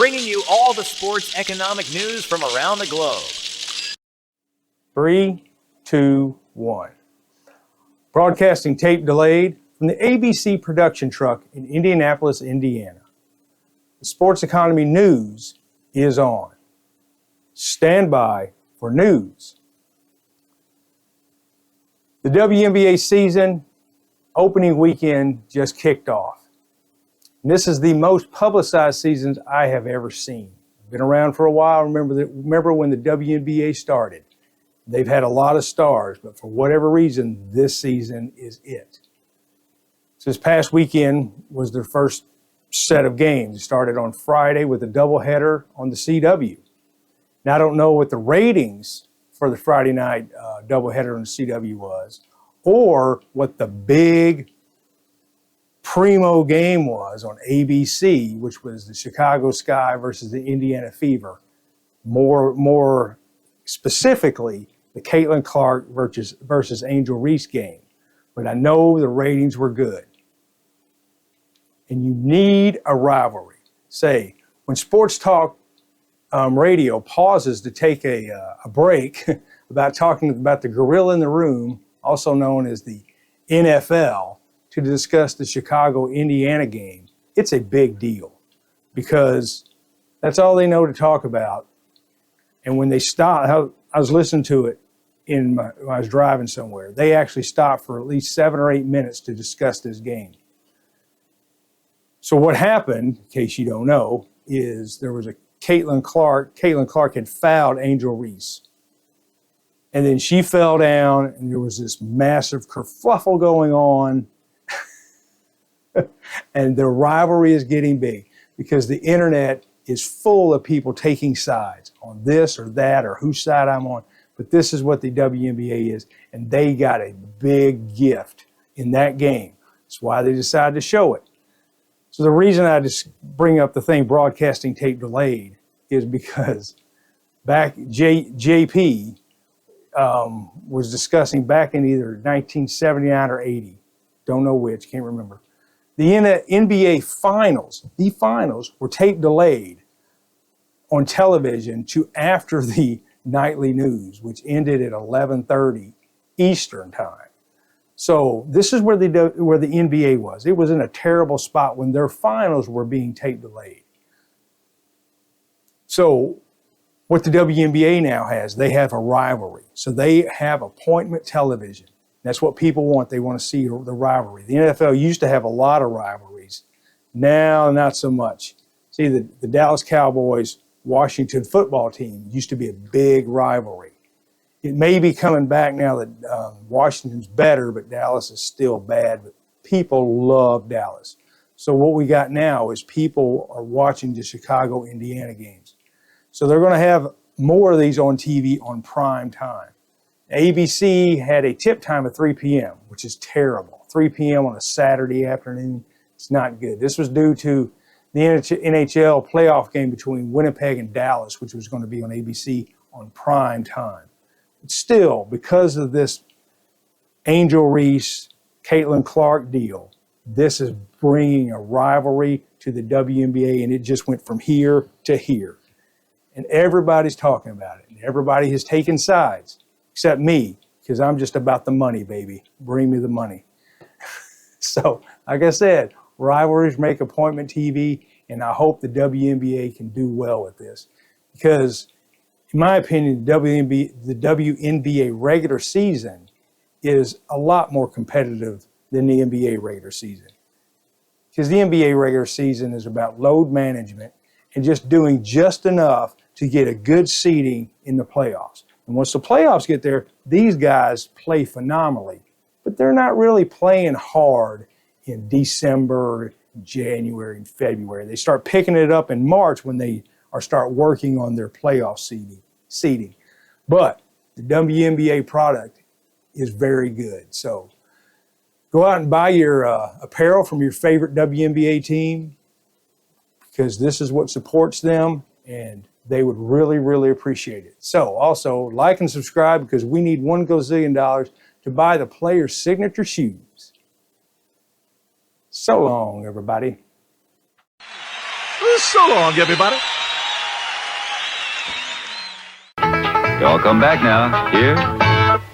bringing you all the sports economic news from around the globe. 3, 2, 1. Broadcasting tape delayed from the ABC production truck in Indianapolis, Indiana. The sports economy news is on. Stand by for news. The WNBA season opening weekend just kicked off. And this is the most publicized season I have ever seen. Been around for a while. Remember when the WNBA started. They've had a lot of stars, but for whatever reason, this season is it. So this past weekend was their first set of games. It started on Friday with a doubleheader on the CW. Now, I don't know what the ratings for the Friday night doubleheader on the CW was, or what the big primo game was on ABC, which was the Chicago Sky versus the Indiana Fever. More specifically, the Catlin Clark versus Angel Reese game. But I know the ratings were good. And you need a rivalry. Say, when sports talk radio pauses to take a break about talking about the gorilla in the room, also known as the NFL, to discuss the Chicago-Indiana game, it's a big deal because that's all they know to talk about. And when they stop, I was listening to it when I was driving somewhere. They actually stopped for at least 7 or 8 minutes to discuss this game. So what happened, in case you don't know, is there was a Catlin Clark. Catlin Clark had fouled Angel Reese. And then she fell down, and there was this massive kerfuffle going on. And the rivalry is getting big because the internet is full of people taking sides on this or that or whose side I'm on. But this is what the WNBA is, and they got a big gift in that game. That's why they decided to show it. So the reason I just bring up the thing broadcasting tape delayed is because back JP was discussing back in either 1979 or 80, don't know which, can't remember. The NBA finals, the finals were tape delayed on television to after the nightly news, which ended at 11:30 Eastern time. So this is where the NBA was. It was in a terrible spot when their finals were being tape delayed. So what the WNBA now has, they have a rivalry. So they have appointment television. That's what people want. They want to see the rivalry. The NFL used to have a lot of rivalries. Now, not so much. See, the Dallas Cowboys, Washington football team used to be a big rivalry. It may be coming back now that Washington's better, but Dallas is still bad. But people love Dallas. So what we got now is people are watching the Chicago, Indiana games. So they're going to have more of these on TV on prime time. ABC had a tip time of 3 p.m., which is terrible. 3 p.m. on a Saturday afternoon, it's not good. This was due to the NHL playoff game between Winnipeg and Dallas, which was going to be on ABC on prime time. But still, because of this Angel Reese, Catlin Clark deal, this is bringing a rivalry to the WNBA, and it just went from here to here. And everybody's talking about it, and everybody has taken sides. Except me, because I'm just about the money, baby. Bring me the money. So, like I said, rivalries make appointment TV, and I hope the WNBA can do well with this. Because, in my opinion, the WNBA regular season is a lot more competitive than the NBA regular season. Because the NBA regular season is about load management and just doing just enough to get a good seeding in the playoffs. And once the playoffs get there, these guys play phenomenally. But they're not really playing hard in December, January, and February. They start picking it up in March when they start working on their playoff seeding. But the WNBA product is very good. So go out and buy your apparel from your favorite WNBA team because this is what supports them, and they would really, really appreciate it. So also like and subscribe because we need $1 gazillion to buy the players' signature shoes. So long, everybody. So long, everybody. Y'all come back now. Here